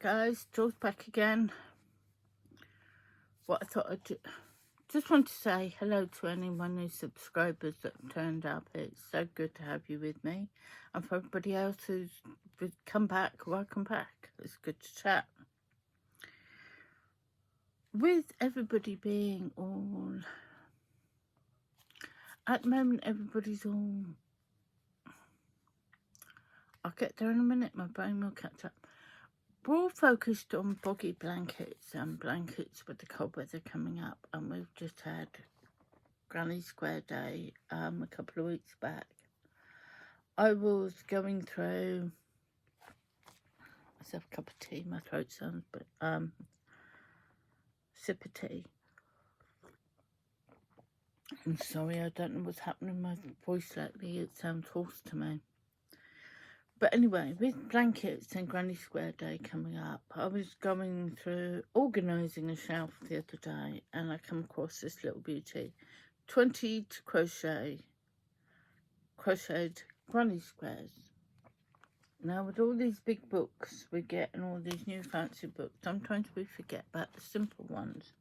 guys, Jules back again. What I thought I'd do, just want to say hello to any of my new subscribers that have turned up. It's so good to have you with me. And for everybody else who's come back, welcome back. It's good to chat. With everybody being all... At the moment, everybody's all... I'll get there in a minute, my brain will catch up. We're all focused on boggy blankets and blankets with the cold weather coming up, and we've just had Granny Square Day a couple of weeks back. I was going through myself a cup of tea, my throat sounds, but sip of tea. I'm sorry, I don't know what's happening with my voice lately, it sounds hoarse to me. But anyway, with blankets and Granny Square Day coming up, I was going through organising a shelf the other day, and I come across this little beauty. 20 to crocheted Granny Squares. Now, with all these big books we get and all these new fancy books, sometimes we forget about the simple ones.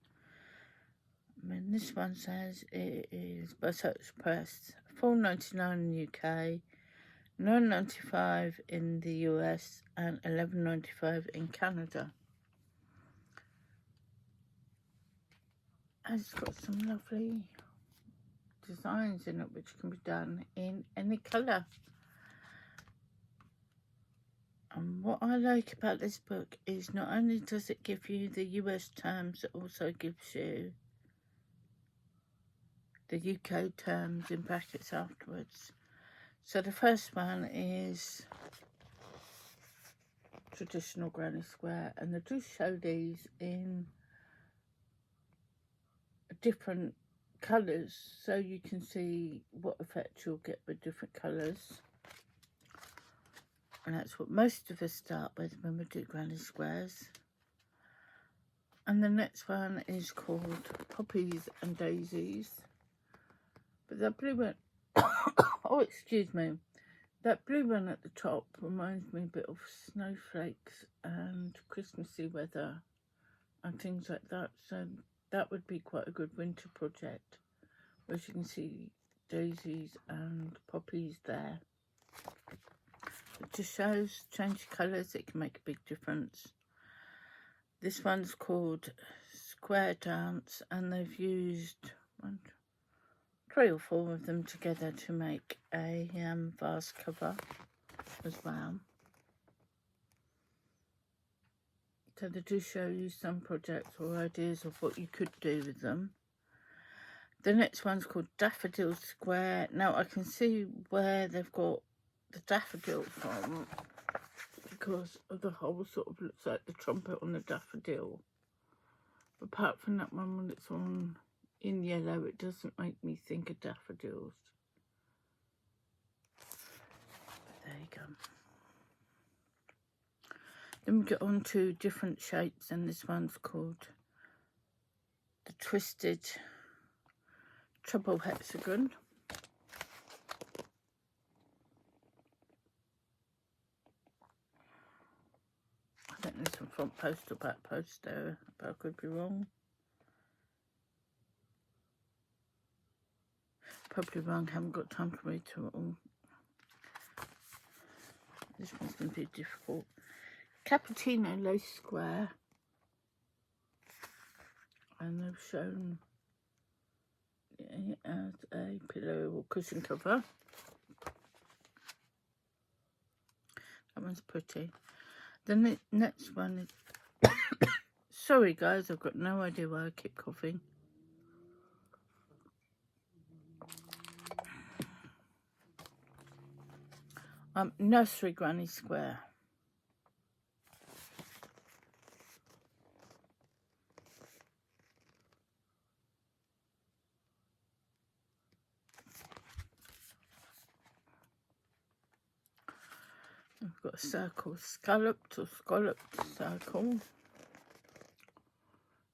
I mean, this one says it is by Search Press, $4.99 in the UK, $9.95 in the US, and $11.95 in Canada. And it's got some lovely designs in it which can be done in any colour. And what I like about this book is not only does it give you the US terms, it also gives you the UK terms in brackets afterwards. So the first one is traditional Granny Square, and they do show these in different colours, so you can see what effect you'll get with different colours. And that's what most of us start with when we do Granny Squares. And the next one is called Poppies and Daisies. But that blue one, oh excuse me, that blue one at the top reminds me a bit of snowflakes and Christmassy weather and things like that. So that would be quite a good winter project, as you can see daisies and poppies there. It just shows change colours, it can make a big difference. This one's called Square Dance, and they've used 3 or 4 of them together to make a vase cover as well. So they do show you some projects or ideas of what you could do with them. The next one's called Daffodil Square. Now I can see where they've got the daffodil from, because of the whole sort of looks like the trumpet on the daffodil. But apart from that one, when it's on in yellow, it doesn't make me think of daffodils. But there you go. Then we get on to different shapes, and this one's called the Twisted Treble Hexagon. I think there's some front post or back post there, but I could be wrong. Probably wrong, haven't got time to read through it all. This one's going to be difficult. Cappuccino Lace Square. And they've shown it as a pillow or cushion cover. That one's pretty. Then the next one is... Sorry guys, I've got no idea why I keep coughing. Nursery Granny Square. We've got a circle, scalloped circle.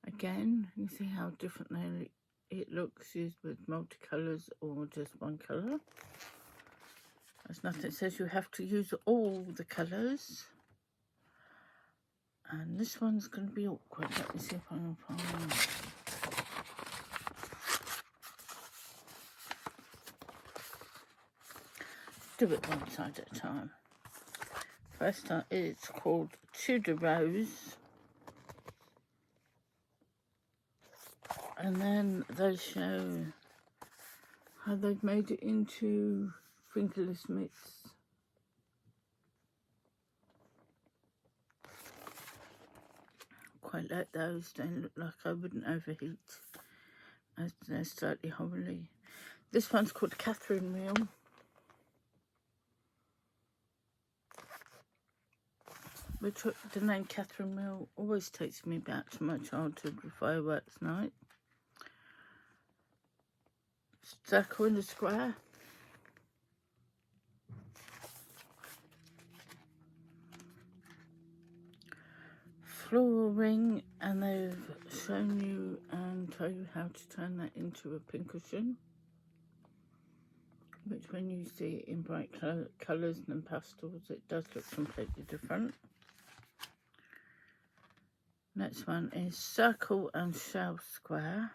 Again, you see how differently it looks used with multicolours or just one colour. There's nothing that says you have to use all the colours. And this one's going to be awkward. Let me see if I can find it. Do it one side at a time. First time, it's called Tudor Rose. And then they show how they've made it into fingerless mitts. Quite like those. They look like I wouldn't overheat, as they're slightly hollowy. This one's called Catherine Wheel. Which the name Catherine Wheel always takes me back to my childhood with fireworks night. Circle in the square. Floral ring, and they've shown you and told you how to turn that into a pincushion, which when you see it in bright colours and pastels, it does look completely different. Next one is circle and shell square.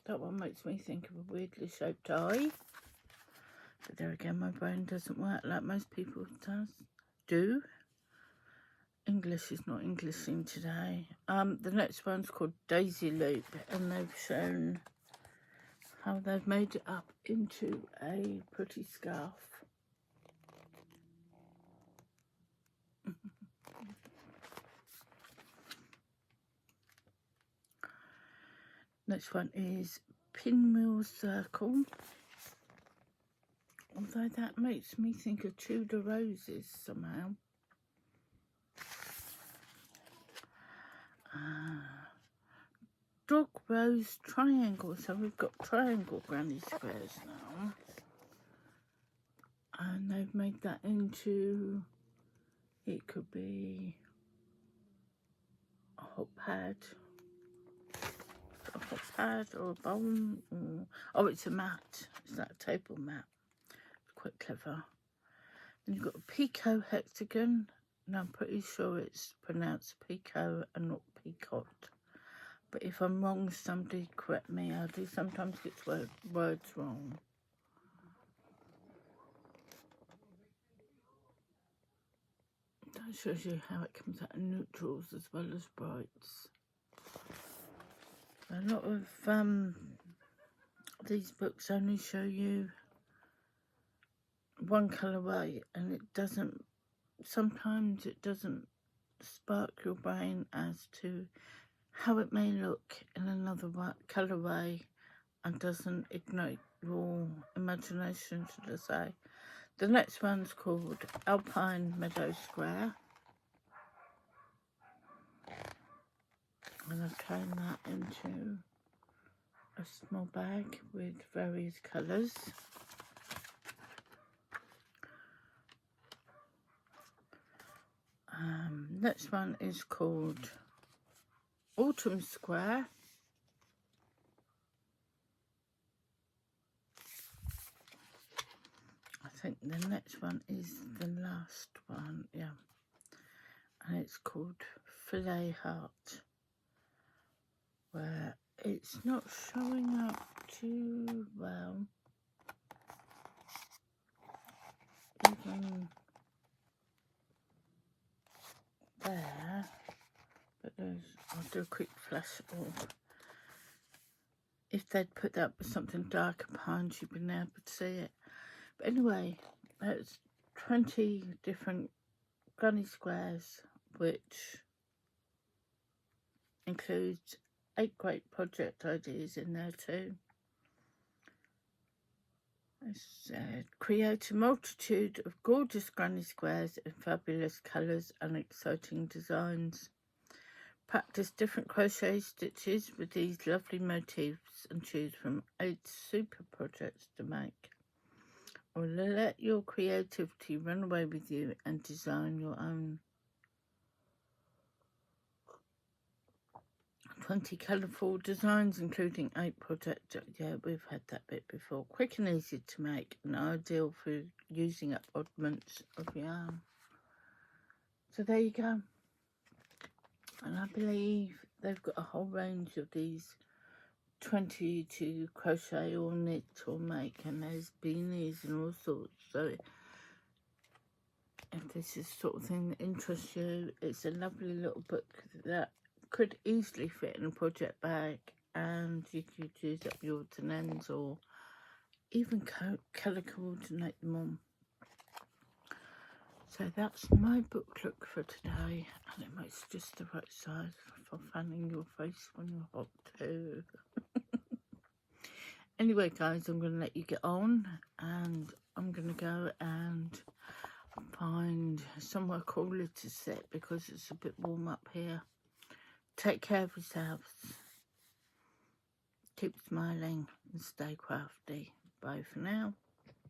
That one makes me think of a weirdly shaped eye. But there again, my brain doesn't work like most people do. English is not Englishing today. The next one's called Daisy Loop, and they've shown how they've made it up into a pretty scarf. Next one is Pinwheel Circle. Although that makes me think of Tudor Roses somehow. Dog Rose Triangle. So we've got triangle granny squares now. And they've made that into, it could be a hot pad. A hot pad or a bowl. Or, oh, it's a mat. It's like a table mat. Quite clever. Then you've got a Pico hexagon. Now I'm pretty sure it's pronounced Pico and not Peacock. But if I'm wrong, somebody correct me. I do sometimes get words wrong. That shows you how it comes out in neutrals as well as brights. A lot of these books only show you one colourway, and it doesn't, sometimes it doesn't spark your brain as to how it may look in another colourway, and doesn't ignite your imagination, should I say. The next one's called Alpine Meadow Square, and I've turned that into a small bag with various colours. Next one is called Autumn Square. I think the next one is the last one, yeah. And it's called Filet Heart, where it's not showing up too well. Even there, but I'll do a quick flash of, if they'd put that with something darker behind, you'd been able to see it. But anyway, that's 20 different granny squares, which includes 8 great project ideas in there too. It said, create a multitude of gorgeous granny squares in fabulous colours and exciting designs. Practice different crochet stitches with these lovely motifs and choose from 8 super projects to make. Or let your creativity run away with you and design your own. I'm 20 colourful designs, including 8 projects. Yeah, we've had that bit before. Quick and easy to make and ideal for using up oddments of yarn. So there you go. And I believe they've got a whole range of these 20 to crochet or knit or make, and there's beanies and all sorts. So if this is the sort of thing that interests you, it's a lovely little book that could easily fit in a project bag, and you could use up your odds and ends, or even colour coordinate them on. So that's my book look for today, and it makes just the right size for fanning your face when you're hot too. Anyway guys, I'm going to let you get on, and I'm going to go and find somewhere cooler to sit because it's a bit warm up here. Take care of yourselves. Keep smiling and stay crafty. Bye for now.